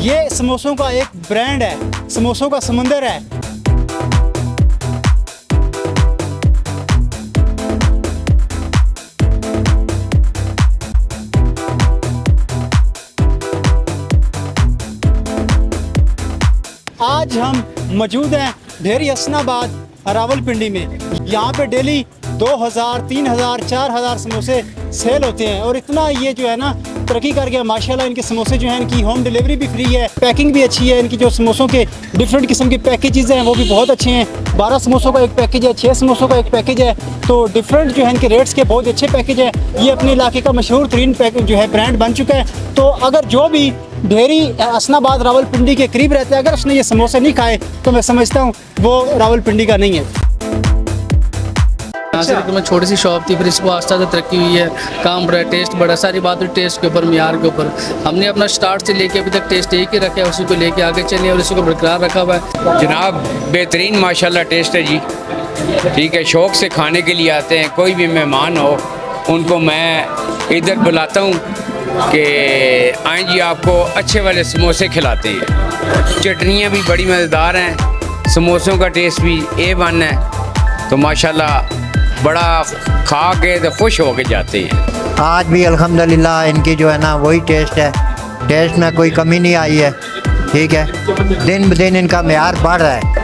ये समोसों का एक ब्रांड है, समोसों का समंदर है। आज हम मौजूद हैं ढेरी हसनाबाद रावलपिंडी में। यहाँ पे डेली 2000, 3000, 4000 समोसे सेल होते हैं और इतना ये जो है ना तरक्की कर गया माशाल्लाह। इनके समोसे जो हैं इनकी होम डिलीवरी भी फ्री है, पैकिंग भी अच्छी है। इनकी जो समोसों के डिफरेंट किस्म के पैकेजेस हैं वो भी बहुत अच्छे हैं। 12 समोसों का एक पैकेज है, 6 समोसों का एक पैकेज है। तो डिफरेंट जो है इनके रेट्स के बहुत अच्छे पैकेज है। ये अपने इलाके का मशहूर तरीन पैकेज जो है ब्रांड बन चुका है। तो अगर जो भी ढेरी हसनाबाद रावलपिंडी के करीब रहते हैं, अगर उसने ये समोसे नहीं खाए तो मैं समझता हूँ वो रावलपिंडी का नहीं है। यहाँ से मैं छोटी सी शॉप थी, फिर इसको आस्ते आस्ते तरक्की हुई है, काम बढ़ा, टेस्ट बढ़ा। सारी बात हुई टेस्ट के ऊपर, मियार के ऊपर। हमने अपना स्टार्ट से लेके अभी तक टेस्ट एक ही रखा है, उसी को लेके आगे चले और इसी को बरकरार रखा हुआ है। जनाब बेहतरीन माशाल्लाह टेस्ट है जी, ठीक है। शौक़ से खाने के लिए आते हैं, कोई भी मेहमान हो उनको मैं इधर बुलाता हूँ कि आएँ जी, आपको अच्छे वाले समोसे खिलाते हैं। चटनियाँ भी बड़ी मज़ेदार हैं, समोसों का टेस्ट भी A1 है। तो माशाल्लाह बड़ा खा के तो खुश हो के जाते हैं। आज भी अल्हम्दुलिल्लाह इनकी जो है ना वही टेस्ट है, टेस्ट में कोई कमी नहीं आई है, ठीक है। दिन ब दिन इनका मेयार बढ़ रहा है।